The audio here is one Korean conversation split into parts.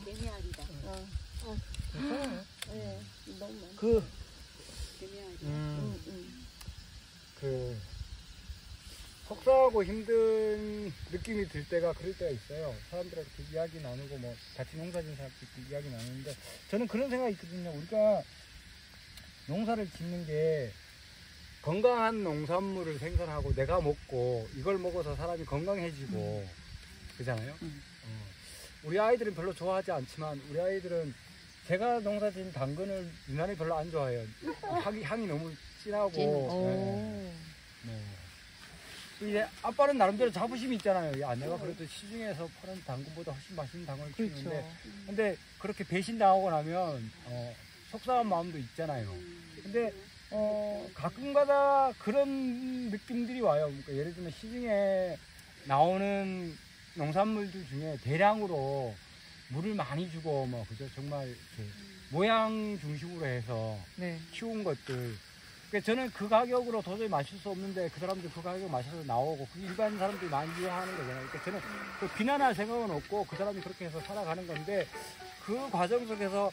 개미알이다. 네, 너무 많아. 속상하고 힘든 느낌이 들 때가 그럴 때가 있어요. 사람들하고 이야기 나누고 뭐 같이 농사짓는 사람들끼리 이야기 나누는데 저는 그런 생각이 있거든요. 우리가 농사를 짓는 게 건강한 농산물을 생산하고 내가 먹고 이걸 먹어서 사람이 건강해지고 그잖아요. 우리 아이들은 별로 좋아하지 않지만 우리 아이들은 제가 농사짓는 당근을 유난히 별로 안 좋아해요. 향이 너무 진하고 이제 아빠는 나름대로 자부심이 있잖아요. 야, 내가 그래도 시중에서 파는 당근보다 훨씬 맛있는 당근을 키우는데 근데 그렇게 배신당하고 나면 속상한 마음도 있잖아요. 근데 가끔가다 그런 느낌들이 와요. 그러니까 예를 들면 시중에 나오는 농산물들 중에 대량으로 물을 많이 주고 뭐 그죠 정말 이렇게 모양 중심으로 해서 키운 것들. 그러니까 저는 그 가격으로 도저히 마실 수 없는데 그 사람들 그 가격으로 마셔서 나오고 그 일반 사람들이 많이 이용하는 거잖아요. 그러니까 저는 그 비난할 생각은 없고 그 사람이 그렇게 해서 살아가는 건데 그 과정 속에서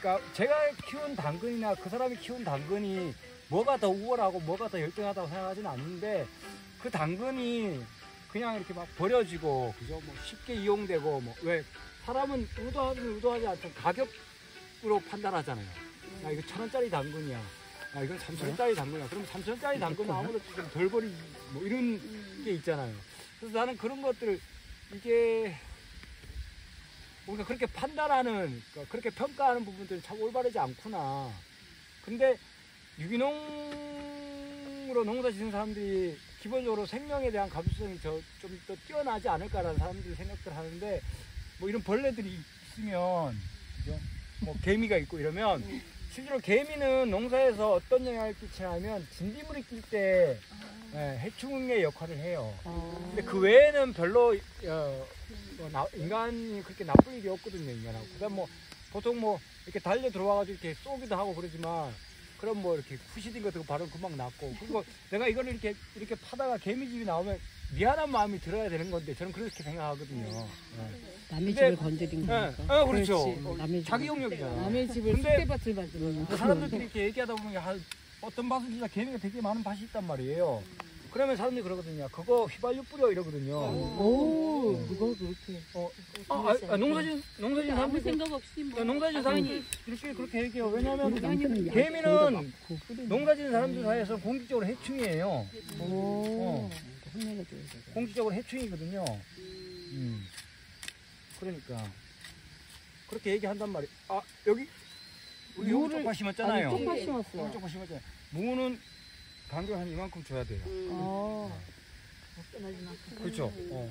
그러니까 제가 키운 당근이나 그 사람이 키운 당근이 뭐가 더 우월하고 뭐가 더 열등하다고 생각하지는 않는데 그 당근이 그냥 이렇게 막 버려지고 그죠 뭐 쉽게 이용되고 뭐 왜 사람은 의도하지 않던 가격으로 판단하잖아요. 야, 이거 1,000원짜리 당근이야. 야, 이건 3,000원짜리 당근이야. 그럼 3,000원짜리 당근은 아무래도 좀 덜 버리지 뭐 이런 게 있잖아요. 그래서 나는 그런 것들을 이게 우리가 그렇게 판단하는, 그러니까 그렇게 평가하는 부분들은 참 올바르지 않구나. 근데 유기농으로 농사 짓는 사람들이 기본적으로 생명에 대한 감수성이 좀 더 뛰어나지 않을까라는 사람들이 생각들 하는데 뭐 이런 벌레들이 있으면 그죠? 뭐 개미가 있고 이러면 실제로 개미는 농사에서 어떤 영향을 끼치냐면 진딧물이 낄 때 해충의 역할을 해요. 근데 그 외에는 별로 인간이 그렇게 나쁠 일이 없거든요, 인간하고. 그다음 뭐 보통 뭐 이렇게 달려 들어와가지고 이렇게 쏘기도 하고 그러지만 그럼 뭐 이렇게 후시딘 같은 거 바로 금방 낫고. 그리고 내가 이거를 이렇게 파다가 개미집이 나오면 미안한 마음이 들어야 되는 건데 저는 그렇게 생각하거든요. 남의 집을 건드린 거니까. 그렇죠. 자기 용역이잖아. 남의 집을 쑥대밭을 만들어. 사람들끼리 이렇게 얘기하다 보면 어떤 밭은 진짜 개미가 되게 많은 밭이 있단 말이에요. 그러면 사람들이 그러거든요. 그거 휘발유 뿌려 이러거든요. 오, 누가 그렇게? 농사진 아무 생각 없이 뭐. 농사진 사람이 그렇게 얘기해요. 왜냐하면 개미는 농사진 사람들 사이에서 공식적으로 해충이에요. 공식적으로 해충이거든요. 그러니까 그렇게 얘기한단 말이에요. 여기 우리 오른쪽 밭 심었잖아요. 오른쪽 밭 심었어요. 오른쪽 밭 심었잖아요. 무는 간격 한 이만큼 줘야 돼요. 그렇죠.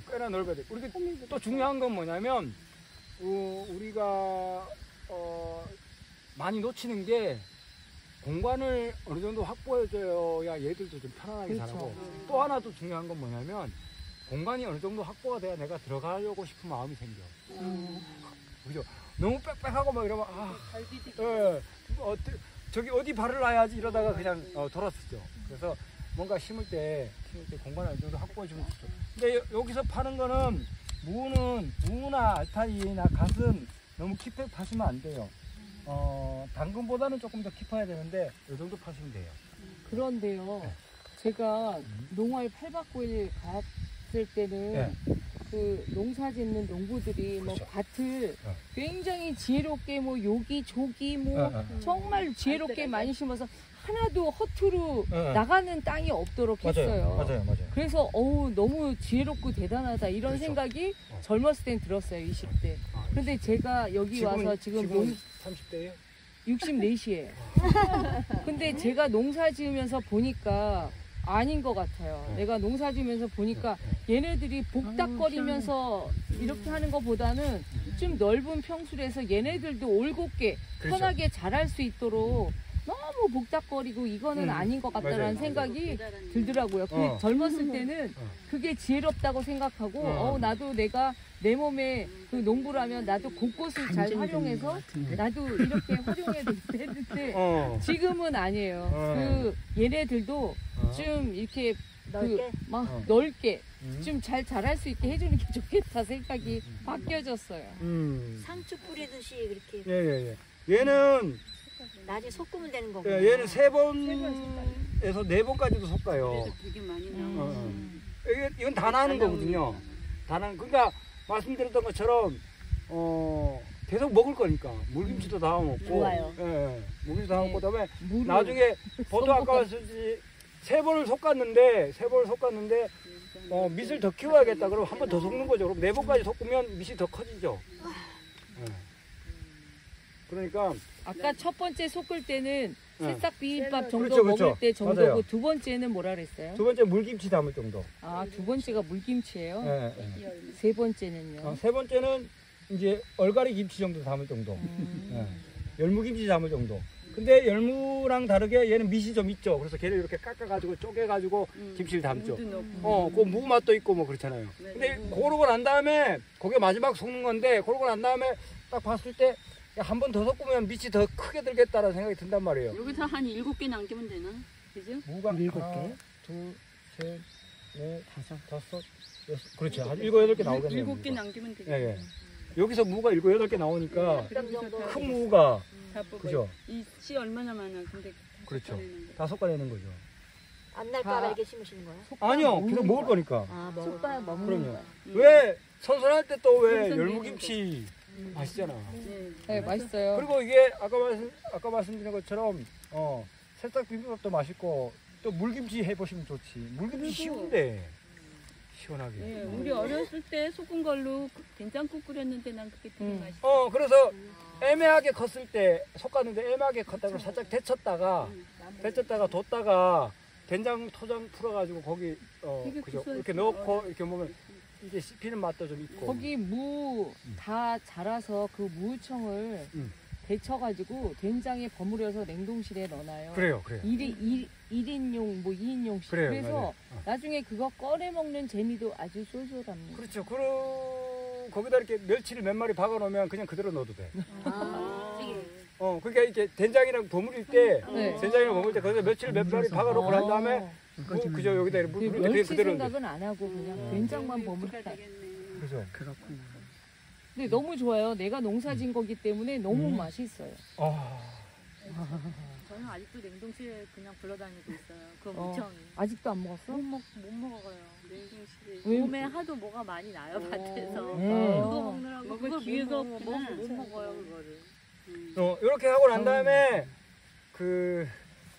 꽤나 넓어야 돼. 우리가 또 중요한 건 뭐냐면 우리가 많이 놓치는 게 공간을 어느 정도 확보해줘야 얘들도 좀 편안하게 자라고. 또 하나 또 중요한 건 뭐냐면 공간이 어느 정도 확보가 돼야 내가 들어가려고 싶은 마음이 생겨. 그죠? 너무 빽빽하고 막 이러면 저기 어디 발을 놔야지 이러다가 그냥 돌았었죠. 그래서 뭔가 심을 때 공간을 어느 정도 확보해 주면 좋죠. 근데 여기서 파는 거는 무나 알타리나 갓은 너무 깊게 파시면 안 돼요. 당근보다는 조금 더 깊어야 되는데 이 정도 파시면 돼요. 그런데요, 제가 농활 8박 9일 갔을 때는 그 농사 짓는 농부들이 뭐 밭을 굉장히 지혜롭게 뭐 요기 조기 뭐 정말 지혜롭게 많이 심어서 하나도 허투루 나가는 땅이 없도록 했어요. 맞아요. 그래서 너무 지혜롭고 대단하다 이런 생각이 젊었을 땐 들었어요, 20대. 근데 제가 여기 와서 지금 30대예요? 64시에요. 근데 제가 농사 지으면서 보니까 아닌 것 같아요. 내가 농사 지으면서 보니까 얘네들이 복닥거리면서 이렇게 하는 것보다는 좀 넓은 평술에서 얘네들도 올곧게 편하게 자랄 수 있도록 너무 복잡거리고 이거는 아닌 것 같다라는 생각이 들더라고요. 근데 젊었을 때는 그게 지혜롭다고 생각하고 나도 내가 내 몸에 그 농부를 하면 나도 곳곳을 잘 활용해서 나도 이렇게 활용해도 되는데 지금은 아니에요. 그 얘네들도 좀 이렇게 넓게? 막 어. 넓게 음. 좀 잘 자랄 수 있게 해주는 게 좋겠다 생각이 바뀌어졌어요. 상추 뿌리듯이 그렇게 예. 얘는 나중에 섞으면 되는 거구나. 얘는 3번에서 4번까지도 섞어요. 되게 많이 나와. 이건 다 나는 거거든요. 다 나는 그러니까 말씀드렸던 것처럼 계속 먹을 거니까 물김치도 다 먹고. 좋아요. 예. 물김치도 다 네. 먹고 그다음에 물을 나중에 보도 아까 말씀드렸지 3번을 섞었는데 밑을 더 키워야겠다. 그럼 한 번 더 섞는 거죠. 그럼 4번까지 섞으면 밑이 더 커지죠. 예. 그러니까 아까 첫 번째 섞을 때는 네. 새싹 비빔밥 정도 그렇죠, 그렇죠. 먹을 때 정도고 맞아요. 두 번째는 뭐라 그랬어요? 두 번째 물김치 담을 정도. 아, 두 번째가 물김치예요? 예. 세 번째는요? 세 번째는 이제 얼갈이 김치 정도 담을 정도. 열무김치 담을 정도. 근데 열무랑 다르게 얘는 밑이 좀 있죠. 그래서 걔를 이렇게 깎아가지고 쪼개가지고 김치를 담죠. 그 무 맛도 있고 뭐 그렇잖아요. 근데 고르고 난 다음에 그게 마지막 섞는 건데 고르고 난 다음에 딱 봤을 때 한 번 더 섞으면 밑이 더 크게 들겠다라는 생각이 든단 말이에요. 여기서 한 7개 남기면 되나? 그죠? 무가 7개? 하나, 둘, 셋, 넷, 다섯, 여섯. 그렇죠. 한 7, 8개 나오겠네요. 7개 무가. 남기면 되죠. 예. 여기서 무가 7, 8개 나오니까 그러면서 다 큰 무가 다 뽑아요. 그죠? 이씨 얼마나 많아. 근데 그렇죠. 섞어내는 거. 다 섞어내는 거죠. 안 날까봐 이렇게 심으시는 거예요? 아니요, 계속 먹을 거니까. 아, 쑥밥 먹는 그럼요. 거야. 왜 선선할 때 또 왜 선선 열무김치 맛있잖아. 네. 네, 맛있어요. 그리고 이게 아까 말씀드린 것처럼 새싹 비빔밥도 맛있고 또 물김치 해보시면 좋지. 물김치 그리고- 쉬운데 시원하게. 네, 우리 어렸을 때 소금 걸로 된장국 끓였는데 난 그게 되게 맛있어. 그래서 애매하게 컸을 때 섞었는데 애매하게 컸다고 살짝 데쳤다가 뒀다가 된장 토장 풀어가지고 거기 되게 그죠? 구수하지. 이렇게 넣고 이렇게 먹으면 이게 씹히는 맛도 좀 있고. 거기 무 다 자라서 그 무청을 데쳐가지고 된장에 버무려서 냉동실에 넣어놔요. 그래요. 1인용, 뭐 2인용씩. 그래요, 그래서 맞아요. 나중에 그거 꺼내 먹는 재미도 아주 쏠쏠합니다. 그렇죠. 거기다 이렇게 멸치를 몇 마리 박아 놓으면 그냥 그대로 넣어도 돼. 그러니까 이렇게 된장이랑 버무릴 때, 네. 된장이랑 버무릴 때 거기다 멸치를 몇 마리 박아 놓고 난 다음에 그죠? 여기다 이렇게 물 그 부을 때 그냥 멸치 그대로 넣어도 돼. 생각은 안 하고 그냥 된장만 버무렸다. 그죠? 근데 너무 좋아요. 내가 농사진 거기 때문에 너무 맛있어요. 저는 아직도 냉동실에 그냥 굴러다니고 있어요. 그 어. 무청이. 아직도 안 먹었어? 못 먹어요. 냉동실에. 왜? 몸에 하도 뭐가 많이 나요, 밭에서. 그거 먹느라고 먹을 그걸 기회가 못 없구나. 먹어요, 그거를. 이렇게 하고 난 다음에 그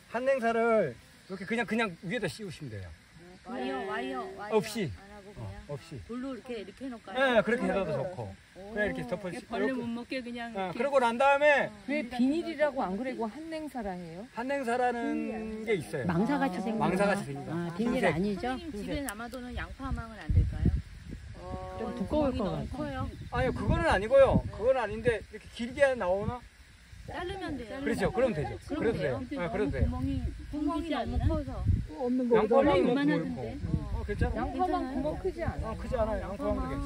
한냉사를 이렇게 그냥 위에다 씌우시면 돼요. 와이어 없이. 안 하고 그냥 없이. 돌로 이렇게 해놓을까요? 네, 그렇게 해도 좋고. 그냥 이렇게 덮어 이게 씌우고. 벌레 못 먹게 그냥. 이렇게 그러고 난 다음에 왜 비닐이라고 안 그래고 한냉사라 해요? 한냉사라는 게 있어요. 망사같이 생긴 망사같이 생긴 거. 아, 비닐 흰색. 아니죠? 선생님 집에 남아도는 양파망은 안 될까요? 좀 두꺼울 것 너무 같아. 커요. 아니요, 그거는 아니고요. 그건 아닌데 이렇게 길게 나오나? 자르면 돼요. 그렇죠. 그럼 되죠. 그럼 그래도 돼요? 돼요. 그래도 돼요. 구멍이 너무 커서. 없는 양파만 원래 뭐 이만하던데. 괜찮아. 양파만 구멍 크지 않아. 크지 않아요. 양파만 괜찮아.